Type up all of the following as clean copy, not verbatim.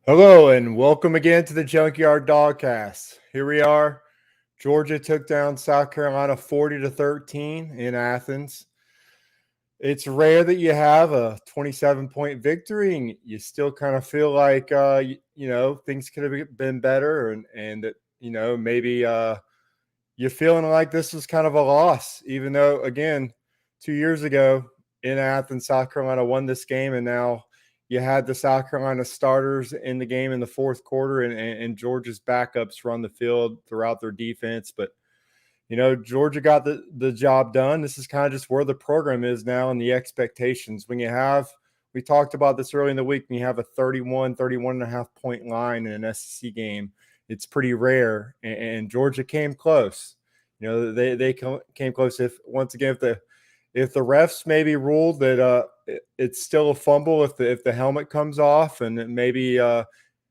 Hello and welcome again to the Junkyard Dawgcast. Here we are. Georgia took down South Carolina 40-13 in Athens. It's rare that you have a 27-point victory and you still kind of feel like things could have been better and that maybe you're feeling like this was kind of a loss, even though again 2 years ago in Athens, South Carolina won this game, and now you had the South Carolina starters in the game in the fourth quarter, and Georgia's backups run the field throughout their defense. But Georgia got the job done. This is kind of just where the program is now and the expectations. We talked about this early in the week, when you have a 31 and a half point line in an SEC game, it's pretty rare. And Georgia came close. They came close. If the refs maybe ruled that it's still a fumble if the helmet comes off, and maybe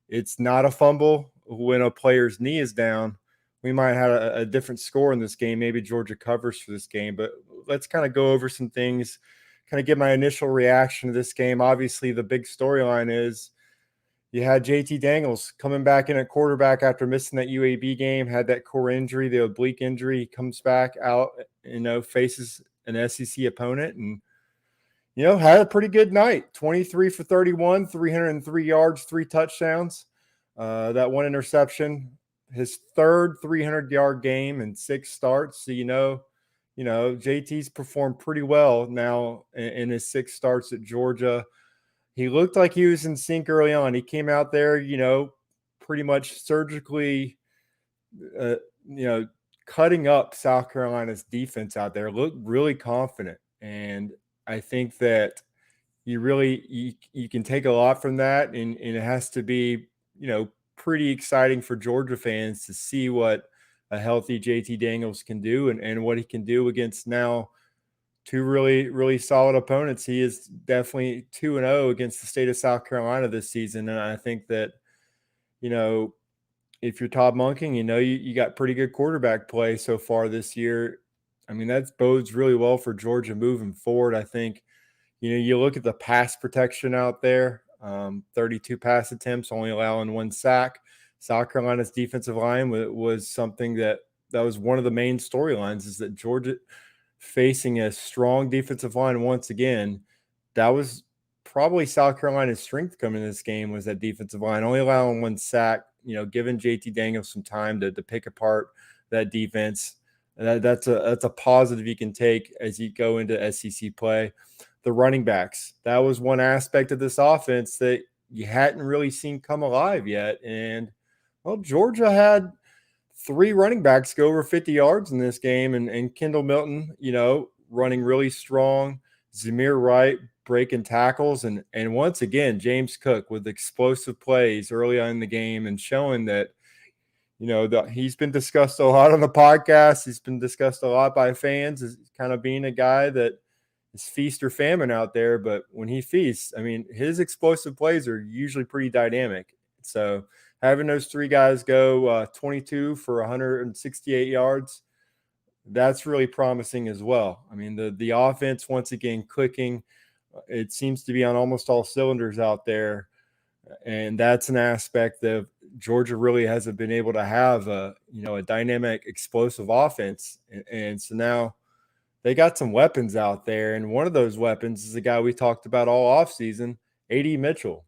it's not a fumble when a player's knee is down, we might have a different score in this game. Maybe Georgia covers for this game. But let's kind of go over some things, kind of give my initial reaction to this game. Obviously, the big storyline is you had JT Daniels coming back in at quarterback after missing that UAB game, had that core injury, the oblique injury. He comes back out, faces an SEC opponent, and had a pretty good night. 23 for 31, 303 yards, 3 touchdowns, that one interception. His third 300-yard game in 6 starts. So JT's performed pretty well now in his 6 starts at Georgia. He looked like he was in sync early on. He came out there, pretty much surgically, cutting up South Carolina's defense out there. Looked really confident, and I think that you can take a lot from that, and it has to be pretty exciting for Georgia fans to see what a healthy JT Daniels can do, and what he can do against now 2 really, really solid opponents. He is definitely 2-0 against the state of South Carolina this season. And I think that, if you're Todd Monken, you got pretty good quarterback play so far this year. I mean, that bodes really well for Georgia moving forward. I think, you look at the pass protection out there, 32 pass attempts, only allowing 1 sack. South Carolina's defensive line was something that was one of the main storylines, is that Georgia facing a strong defensive line once again. That was probably South Carolina's strength coming in this game, was that defensive line, only allowing 1 sack, giving JT Daniels some time to pick apart that defense. And that's a positive you can take as you go into SEC play. The running backs, that was one aspect of this offense that you hadn't really seen come alive yet. And, well, Georgia had 3 running backs go over 50 yards in this game, and Kendall Milton, running really strong. Zamir Wright breaking tackles, and once again, James Cook with explosive plays early on in the game, and showing that, he's been discussed a lot on the podcast. He's been discussed a lot by fans as kind of being a guy that is feast or famine out there. But when he feasts, I mean, his explosive plays are usually pretty dynamic. So having those 3 guys go 22 for 168 yards, that's really promising as well. I mean, the offense, once again, clicking. It seems to be on almost all cylinders out there. And that's an aspect that Georgia really hasn't been able to have a dynamic, explosive offense. And so now they got some weapons out there. And one of those weapons is a guy we talked about all offseason, A.D. Mitchell.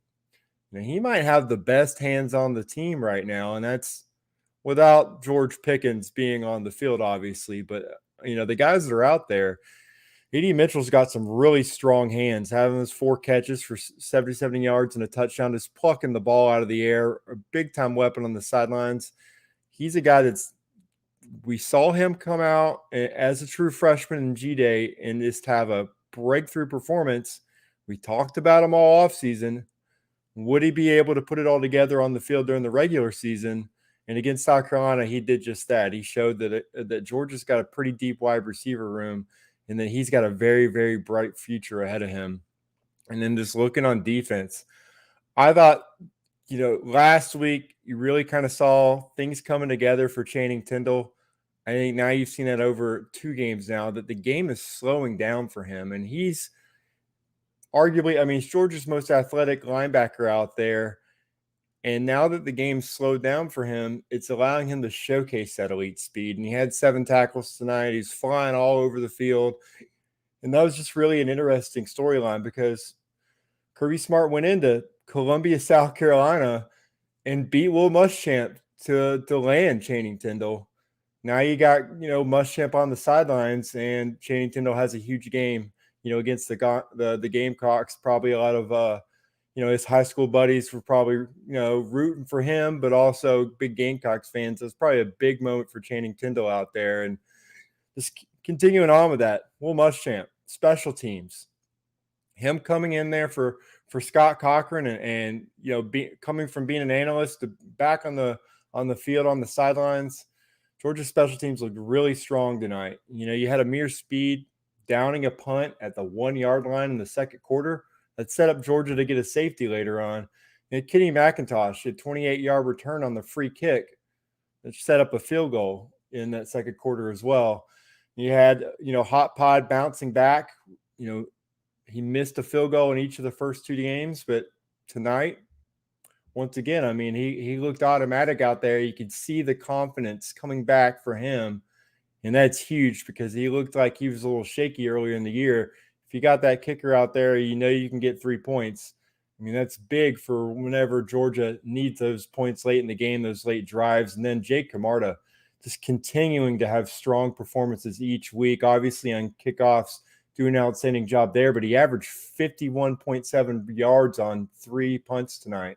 Now, he might have the best hands on the team right now, and that's without George Pickens being on the field, obviously. But, the guys that are out there, A.D. Mitchell's got some really strong hands, having those 4 catches for 77 yards and a touchdown, just plucking the ball out of the air, a big-time weapon on the sidelines. He's a guy we saw him come out as a true freshman in G-Day and just have a breakthrough performance. We talked about him all offseason. Would he be able to put it all together on the field during the regular season? And against South Carolina, he did just that. He showed that Georgia's got a pretty deep wide receiver room, and that he's got a very, very bright future ahead of him. And then just looking on defense, I thought, last week you really kind of saw things coming together for Channing Tindall. I think now you've seen that over 2 games now, that the game is slowing down for him. And he's arguably, he's Georgia's most athletic linebacker out there. And now that the game's slowed down for him, it's allowing him to showcase that elite speed. And he had 7 tackles tonight. He's flying all over the field. And that was just really an interesting storyline because Kirby Smart went into Columbia, South Carolina and beat Will Muschamp to land Channing Tindall. Now you got, Muschamp on the sidelines, and Channing Tindall has a huge game, against the Gamecocks. Probably a lot of his high school buddies were probably, rooting for him, but also big Gamecocks fans. It's probably a big moment for Channing Tindall out there. And just continuing on with that, Will Muschamp, special teams, him coming in there for Scott Cochran and coming from being an analyst to back on the field on the sidelines. Georgia's special teams looked really strong tonight. You had Amir Speed downing a punt at the 1 yard line in the second quarter that set up Georgia to get a safety later on. And Kenny McIntosh had a 28-yard return on the free kick that set up a field goal in that second quarter as well. You had, Hot Pod bouncing back. He missed a field goal in each of the first 2 games, but tonight, once again, I mean, he looked automatic out there. You could see the confidence coming back for him, and that's huge because he looked like he was a little shaky earlier in the year. If you got that kicker out there, you can get 3 points. I mean, that's big for whenever Georgia needs those points late in the game, those late drives. And then Jake Camarda just continuing to have strong performances each week, obviously on kickoffs, doing an outstanding job there, but he averaged 51.7 yards on 3 punts tonight,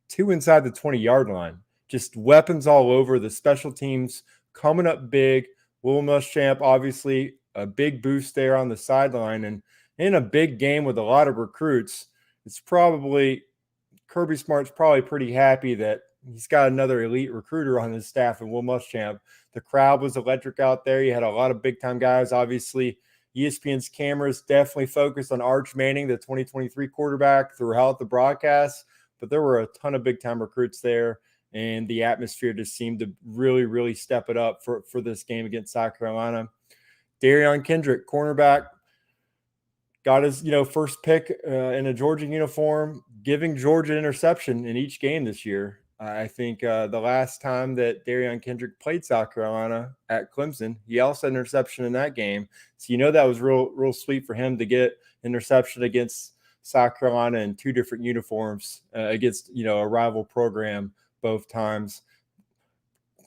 2 inside the 20-yard line. Just weapons all over. The special teams coming up big. Will Muschamp, obviously, a big boost there on the sideline. And in a big game with a lot of recruits, it's probably Kirby Smart's probably pretty happy that he's got another elite recruiter on his staff in Will Muschamp. The crowd was electric out there. You had a lot of big-time guys, obviously. ESPN's cameras definitely focused on Arch Manning, the 2023 quarterback, throughout the broadcast, but there were a ton of big-time recruits there, and the atmosphere just seemed to really, really step it up for this game against South Carolina. Darion Kendrick, cornerback, got his first pick in a Georgia uniform, giving Georgia an interception in each game this year. I think the last time that Darion Kendrick played South Carolina at Clemson, he also had an interception in that game. So that was real sweet for him to get interception against South Carolina in 2 different uniforms against a rival program both times.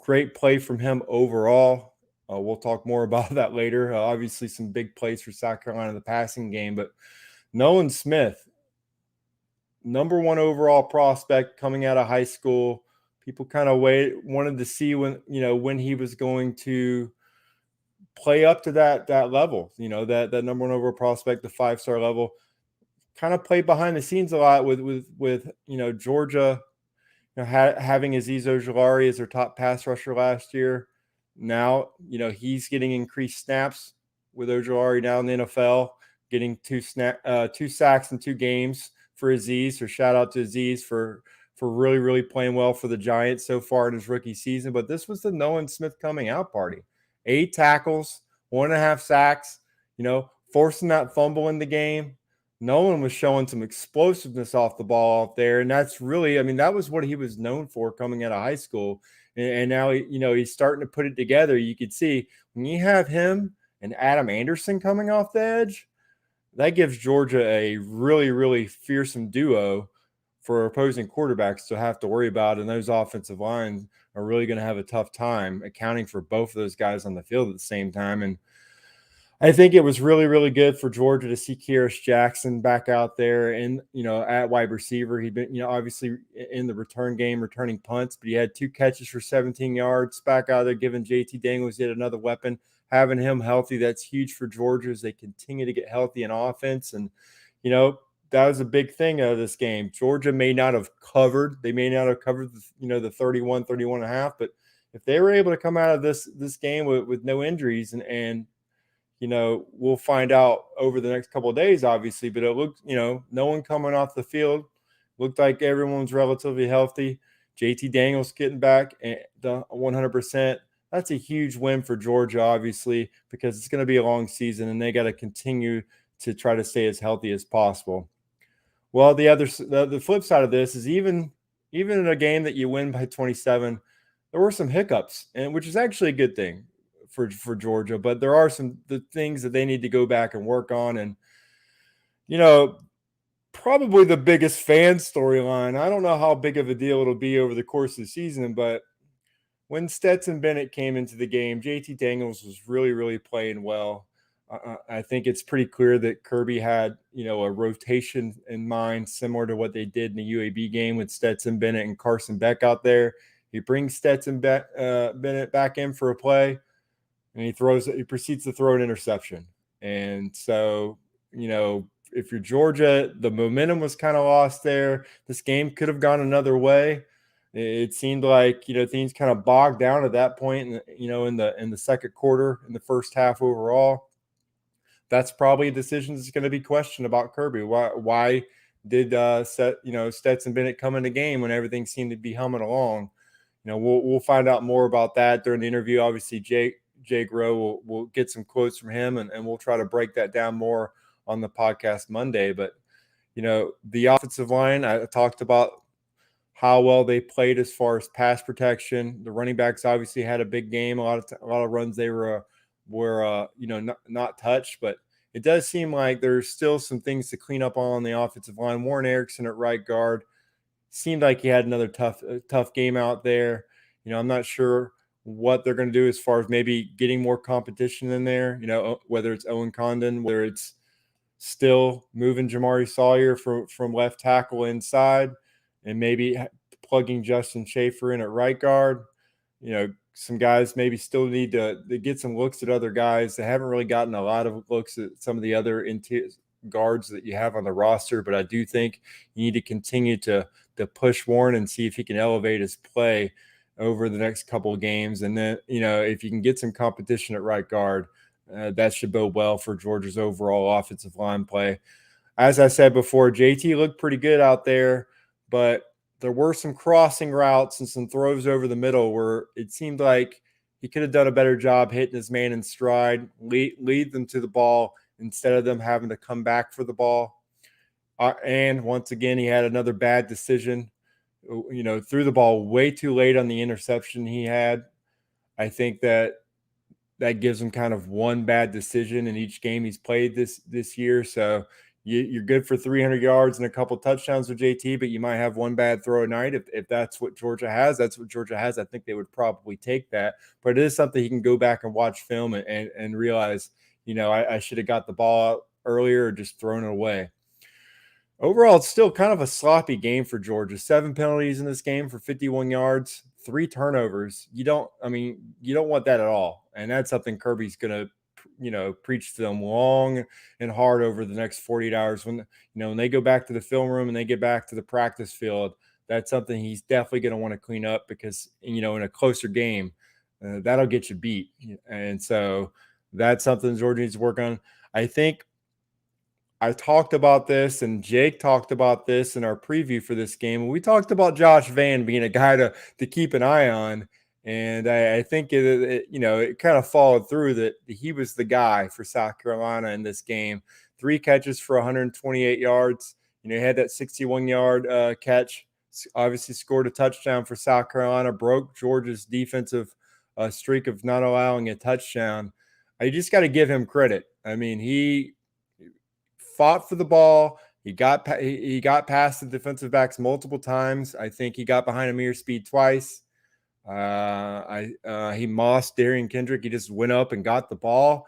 Great play from him overall. We'll talk more about that later. Obviously, some big plays for South Carolina in the passing game, but Nolan Smith, number 1 overall prospect coming out of high school. People kind of wanted to see when he was going to play up to that level, that number 1 overall prospect, the 5-star level. Kind of played behind the scenes a lot with Georgia, having Azeez Ojulari as their top pass rusher last year. Now, he's getting increased snaps with Ojulari now in the NFL, getting 2 sacks in 2 games for Azeez. So shout out to Azeez for really, really playing well for the Giants so far in his rookie season. But this was the Nolan Smith coming out party. 8 tackles, 1.5 sacks, forcing that fumble in the game. Nolan was showing some explosiveness off the ball out there. And that's really, that was what he was known for coming out of high school. And now, he's starting to put it together. You could see when you have him and Adam Anderson coming off the edge, that gives Georgia a really, really fearsome duo for opposing quarterbacks to have to worry about. And those offensive lines are really going to have a tough time accounting for both of those guys on the field at the same time. And I think it was really, really good for Georgia to see Kearis Jackson back out there and, at wide receiver. He'd been, obviously in the return game, returning punts, but he had 2 catches for 17 yards back out there, giving JT Daniels yet another weapon. Having him healthy, that's huge for Georgia as they continue to get healthy in offense. And, that was a big thing out of this game. Georgia may not have covered. They may not have covered, the 31 and a half. But if they were able to come out of this game with no injuries and we'll find out over the next couple of days, obviously, but it looked, no one coming off the field. Looked like everyone's relatively healthy. JT Daniels getting back the 100%. That's a huge win for Georgia, obviously, because it's going to be a long season and they got to continue to try to stay as healthy as possible. Well, the flip side of this is even even in a game that you win by 27, there were some hiccups, and which is actually a good thing for Georgia. But there are the things that they need to go back and work on. And you know, probably the biggest fan storyline. I don't know how big of a deal it'll be over the course of the season, but when Stetson Bennett came into the game, JT Daniels was really, really playing well. I think it's pretty clear that Kirby had, a rotation in mind, similar to what they did in the UAB game with Stetson Bennett and Carson Beck out there. He brings Bennett back in for a play, and he proceeds to throw an interception. And so, if you're Georgia, the momentum was kind of lost there. This game could have gone another way. It seemed like things kind of bogged down at that point, in the second quarter, in the first half overall. That's probably a decision that's going to be questioned about Kirby. Why did Stetson Bennett come in the game when everything seemed to be humming along? We'll find out more about that during the interview. Obviously, Jay Grow will get some quotes from him, and we'll try to break that down more on the podcast Monday. But the offensive line, I talked about how well they played as far as pass protection. The running backs obviously had a big game. A lot of runs they were not touched, but it does seem like there's still some things to clean up on the offensive line. Warren Erickson at right guard seemed like he had another tough game out there. I'm not sure what they're going to do as far as maybe getting more competition in there. Whether it's Owen Condon, whether it's still moving Jamari Sawyer from left tackle inside, and maybe plugging Justin Schaefer in at right guard. Some guys maybe still need to get some looks at other guys. They haven't really gotten a lot of looks at some of the other guards that you have on the roster, but I do think you need to continue to push Warren and see if he can elevate his play over the next couple of games. And then, if you can get some competition at right guard, that should bode well for Georgia's overall offensive line play. As I said before, JT looked pretty good out there, but there were some crossing routes and some throws over the middle where it seemed like he could have done a better job hitting his man in stride, lead them to the ball instead of them having to come back for the ball. And once again, he had another bad decision, threw the ball way too late on the interception he had. I think that gives him kind of one bad decision in each game he's played this year. So you're good for 300 yards and a couple touchdowns with JT, but you might have one bad throw a night. If that's what Georgia has, that's what Georgia has. I think they would probably take that. But it is something he can go back and watch film and realize, I should have got the ball out earlier or just thrown it away. Overall, it's still kind of a sloppy game for Georgia. 7 penalties in this game for 51 yards, 3 turnovers. You don't want that at all. And that's something Kirby's going to preach to them long and hard over the next 48 hours. When they go back to the film room and they get back to the practice field, that's something he's definitely going to want to clean up because, in a closer game, that'll get you beat. And so that's something Georgia needs to work on. I think I talked about this and Jake talked about this in our preview for this game. We talked about Josh Vann being a guy to keep an eye on. And I think it kind of followed through that he was the guy for South Carolina in this game. 3 catches for 128 yards. He had that 61-yard catch. Obviously scored a touchdown for South Carolina, broke Georgia's defensive streak of not allowing a touchdown. You just got to give him credit. I mean, he fought for the ball. He got past the defensive backs multiple times. I think he got behind Amir Speed twice. He mossed Darian Kendrick. He just went up and got the ball.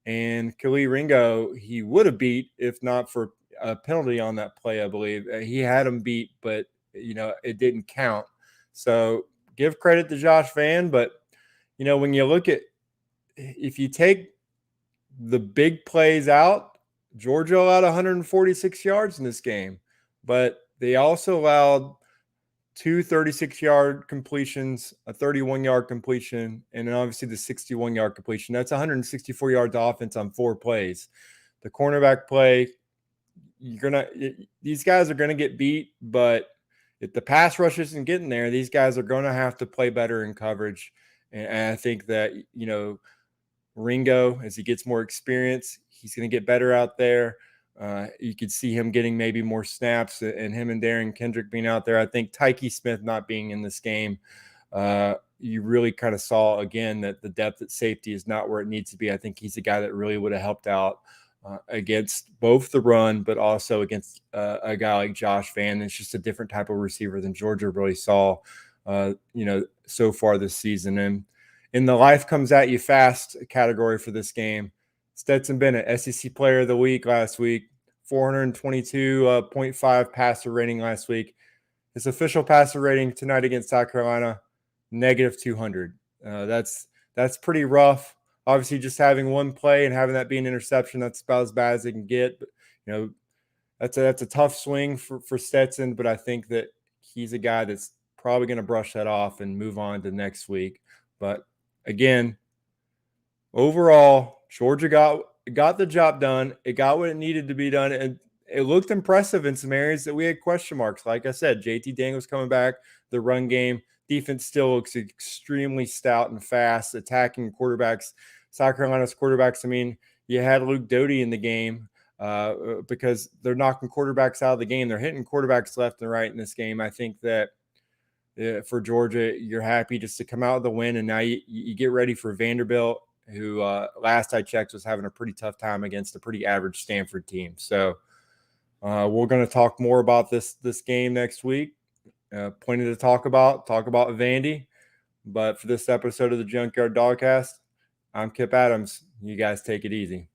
And Khalil Ringo, he would have beat if not for a penalty on that play, I believe. He had him beat, but, it didn't count. So give credit to Josh Vann. But, when you look at if you take the big plays out, Georgia allowed 146 yards in this game, but they also allowed 2 36-yard completions, a 31-yard completion, and then obviously the 61-yard completion. That's 164 yards offense on 4 plays. The cornerback play, these guys are gonna get beat, but if the pass rush isn't getting there, these guys are gonna have to play better in coverage. And I think that Ringo, as he gets more experience, he's going to get better out there. You could see him getting maybe more snaps, and him and Darren Kendrick being out there. I think Tyke Smith not being in this game, you really kind of saw again that the depth at safety is not where it needs to be. I think he's a guy that really would have helped out against both the run, but also against a guy like Josh Vann. It's just a different type of receiver than Georgia really saw, so far this season. And in the life comes at you fast category for this game, Stetson Bennett, SEC Player of the Week last week, 422.5 passer rating last week. His official passer rating tonight against South Carolina, -200. That's pretty rough. Obviously, just having one play and having that be an interception, that's about as bad as it can get. But that's a tough swing for Stetson. But I think that he's a guy that's probably going to brush that off and move on to next week. But again, overall, Georgia got the job done. It got what it needed to be done, and it looked impressive in some areas that we had question marks. Like I said, JT Daniels coming back, the run game, defense still looks extremely stout and fast, attacking quarterbacks. South Carolina's quarterbacks, I mean, you had Luke Doty in the game because they're knocking quarterbacks out of the game. They're hitting quarterbacks left and right in this game. I think that for Georgia, you're happy just to come out with the win, and now you get ready for Vanderbilt, who last I checked was having a pretty tough time against a pretty average Stanford team. So we're going to talk more about this game next week. Plenty to talk about Vandy. But for this episode of the Junkyard Dawgcast, I'm Kipp Adams. You guys take it easy.